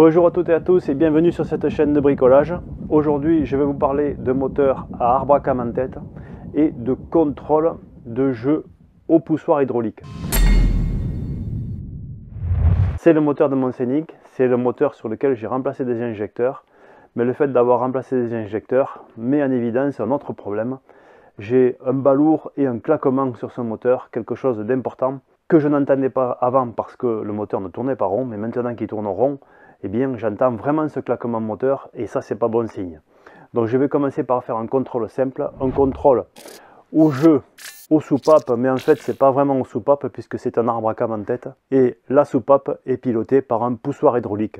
Bonjour à toutes et à tous et bienvenue sur cette chaîne de bricolage. Aujourd'hui je vais vous parler de moteur à arbre à cam en tête et de contrôle de jeu au poussoir hydraulique. C'est le moteur de mon Scénic, c'est le moteur sur lequel j'ai remplacé des injecteurs. Mais le fait d'avoir remplacé des injecteurs met en évidence un autre problème. J'ai un balourd et un claquement sur ce moteur, quelque chose d'important que je n'entendais pas avant parce que le moteur ne tournait pas rond, mais maintenant qu'il tourne rond, eh bien j'entends vraiment ce claquement moteur et ça c'est pas bon signe. Donc je vais commencer par faire un contrôle simple, un contrôle au jeu, aux soupapes, mais en fait c'est pas vraiment aux soupapes puisque c'est un arbre à cam en tête et la soupape est pilotée par un poussoir hydraulique.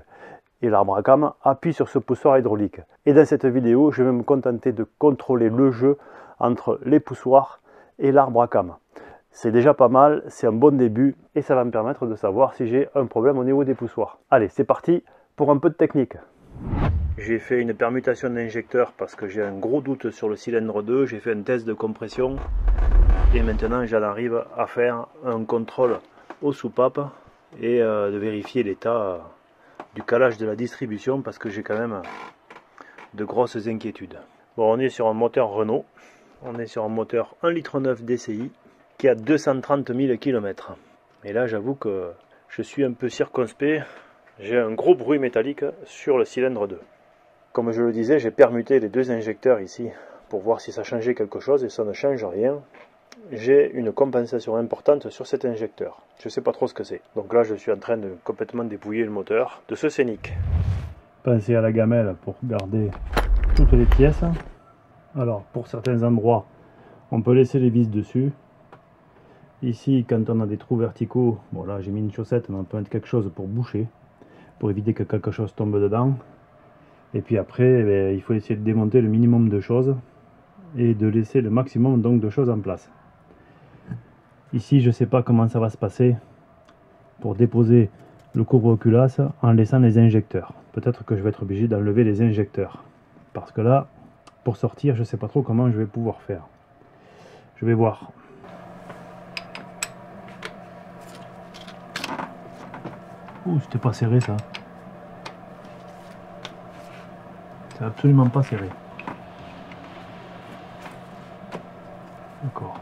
Et l'arbre à cam appuie sur ce poussoir hydraulique. Et dans cette vidéo, je vais me contenter de contrôler le jeu entre les poussoirs et l'arbre à cam. C'est déjà pas mal, c'est un bon début et ça va me permettre de savoir si j'ai un problème au niveau des poussoirs. Allez, c'est parti pour un peu de technique. J'ai fait une permutation d'injecteurs parce que j'ai un gros doute sur le cylindre 2. J'ai fait un test de compression et maintenant j'en arrive à faire un contrôle aux soupapes et de vérifier l'état du calage de la distribution parce que j'ai quand même de grosses inquiétudes. Bon, on est sur un moteur Renault, on est sur un moteur 1,9 litre DCI qui a 230 000 km. Et là j'avoue que je suis un peu circonspect, j'ai un gros bruit métallique sur le cylindre 2. Comme je le disais, j'ai permuté les deux injecteurs ici pour voir si ça changeait quelque chose et ça ne change rien. J'ai une compensation importante sur cet injecteur. Je ne sais pas trop ce que c'est. Donc là, je suis en train de complètement dépouiller le moteur de ce Scénic. Pensez à la gamelle pour garder toutes les pièces. Alors, pour certains endroits, on peut laisser les vis dessus. Ici, quand on a des trous verticaux, bon là j'ai mis une chaussette, mais on peut mettre quelque chose pour boucher, pour éviter que quelque chose tombe dedans. Et puis après, il faut essayer de démonter le minimum de choses et de laisser le maximum donc de choses en place. Ici, je ne sais pas comment ça va se passer pour déposer le couvre-culasse en laissant les injecteurs. Peut-être que je vais être obligé d'enlever les injecteurs. Parce que là, pour sortir, je ne sais pas trop comment je vais pouvoir faire. Je vais voir. Ouh, c'était pas serré ça. C'est absolument pas serré. D'accord.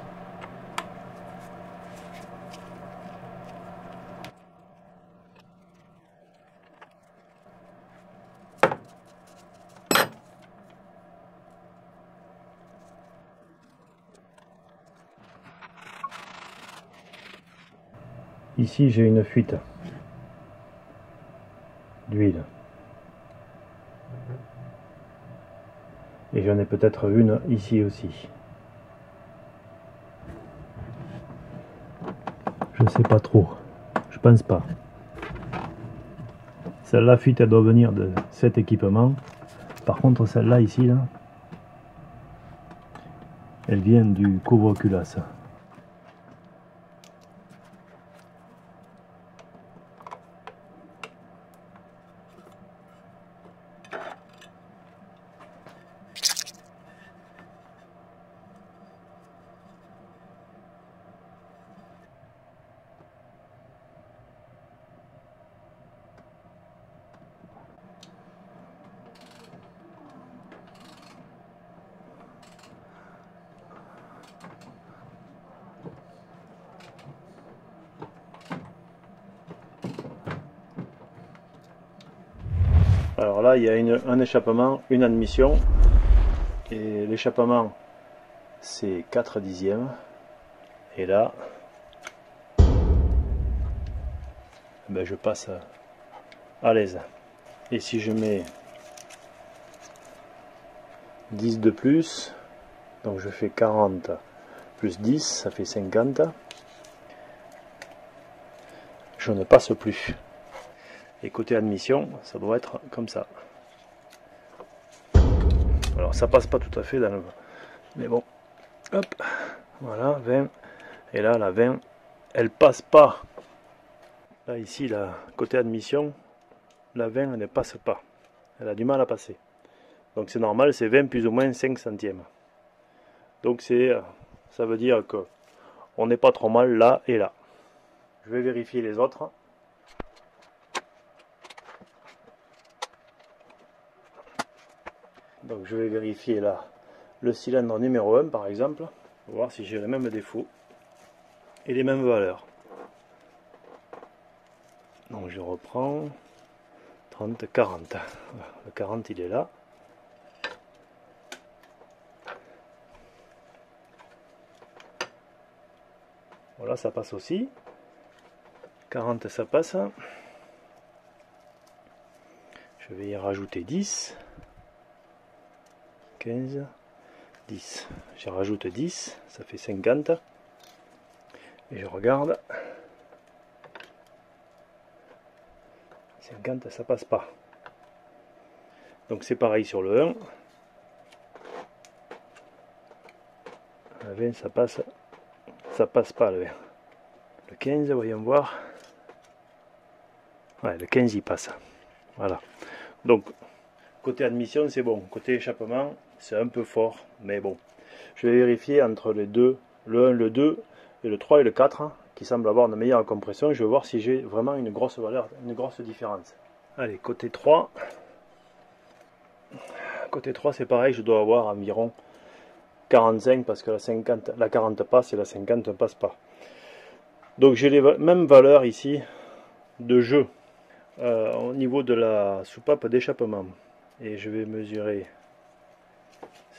Ici, j'ai une fuite d'huile. Et j'en ai peut-être une ici aussi. Je sais pas trop. Je pense pas. Celle-là, fuite, elle doit venir de cet équipement. Par contre, celle-là, ici, là, elle vient du couvre-culasse. Alors là, il y a un échappement, une admission. Et l'échappement, c'est 4 dixièmes. Et là, ben je passe à l'aise. Et si je mets 10 de plus, donc je fais 40 plus 10, ça fait 50. Je ne passe plus. Et côté admission, ça doit être comme ça. Alors ça passe pas tout à fait dans le... Mais bon, hop, voilà, 20. Et là, la 20, elle passe pas. Là, ici, là, côté admission, la 20, elle ne passe pas. Elle a du mal à passer. Donc c'est normal, c'est 20 plus ou moins 5 centièmes. Donc ça veut dire que on n'est pas trop mal là et là. Je vais vérifier les autres. Donc je vais vérifier là le cylindre numéro 1 par exemple, pour voir si j'ai les mêmes défauts et les mêmes valeurs. Donc je reprends 30, 40. Le 40 il est là. Voilà, ça passe aussi. 40 ça passe. Je vais y rajouter 10. 15. 10. J'y rajoute 10. Ça fait 50. Et je regarde. 50 ça passe pas. Donc c'est pareil sur le 1. Le 20 ça passe. Ça passe pas le 20. Le 15, voyons voir. Ouais, le 15 il passe. Voilà. Donc, côté admission, c'est bon. Côté échappement, c'est un peu fort. Mais bon. Je vais vérifier entre les deux, le 1, le 2, et le 3 et le 4, hein, qui semblent avoir une meilleure compression. Je vais voir si j'ai vraiment une grosse valeur, une grosse différence. Allez, côté 3. Côté 3, c'est pareil. Je dois avoir environ 45 parce que la 40 passe et la 50 ne passe pas. Donc j'ai les mêmes valeurs ici de jeu au niveau de la soupape d'échappement. Et je vais mesurer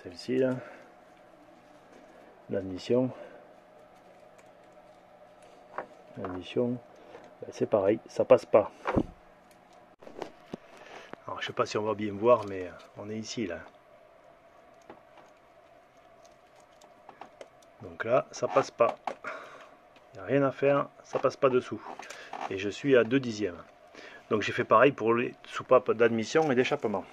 celle-ci là, l'admission. L'admission, c'est pareil, ça passe pas. Alors je sais pas si on va bien voir, mais on est ici là. Donc là, ça passe pas. Il n'y a rien à faire, ça passe pas dessous. Et je suis à 2 dixièmes. Donc j'ai fait pareil pour les soupapes d'admission et d'échappement.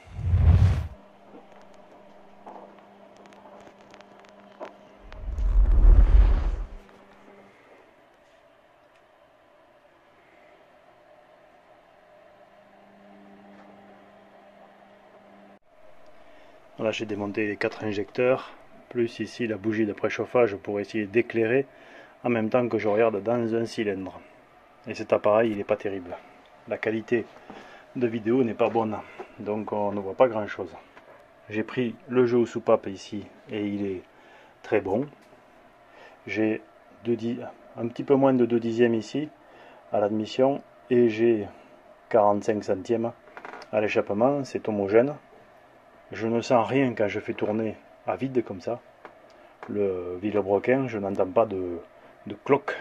Voilà, j'ai démonté les 4 injecteurs, plus ici la bougie de préchauffage pour essayer d'éclairer en même temps que je regarde dans un cylindre. Et cet appareil, il n'est pas terrible. La qualité de vidéo n'est pas bonne, donc on ne voit pas grand chose. J'ai pris le jeu aux soupapes ici et il est très bon. J'ai un petit peu moins de 2 dixièmes ici à l'admission et j'ai 45 centièmes à l'échappement, c'est homogène. Je ne sens rien quand je fais tourner à vide comme ça. Le vilebrequin, je n'entends pas de cloque.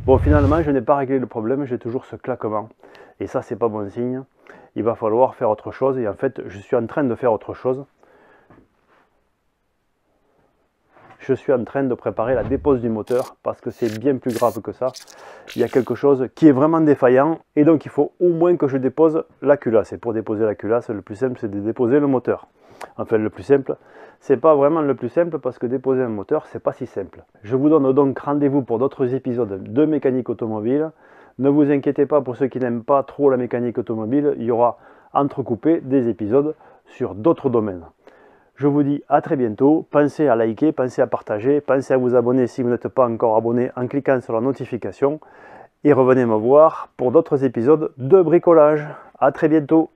Bon, finalement, je n'ai pas réglé le problème, j'ai toujours ce claquement. Et ça, c'est pas bon signe. Il va falloir faire autre chose. Et en fait, je suis en train de faire autre chose. je suis en train de préparer la dépose du moteur parce que c'est bien plus grave que ça. Il y a quelque chose qui est vraiment défaillant et donc il faut au moins que je dépose la culasse. Et pour déposer la culasse, le plus simple c'est de déposer le moteur. Enfin le plus simple, c'est pas vraiment le plus simple parce que déposer un moteur c'est pas si simple. Je vous donne donc rendez-vous pour d'autres épisodes de mécanique automobile. Ne vous inquiétez pas pour ceux qui n'aiment pas trop la mécanique automobile, il y aura entrecoupé des épisodes sur d'autres domaines. Je vous dis à très bientôt, pensez à liker, pensez à partager, pensez à vous abonner si vous n'êtes pas encore abonné en cliquant sur la notification et revenez me voir pour d'autres épisodes de bricolage. À très bientôt.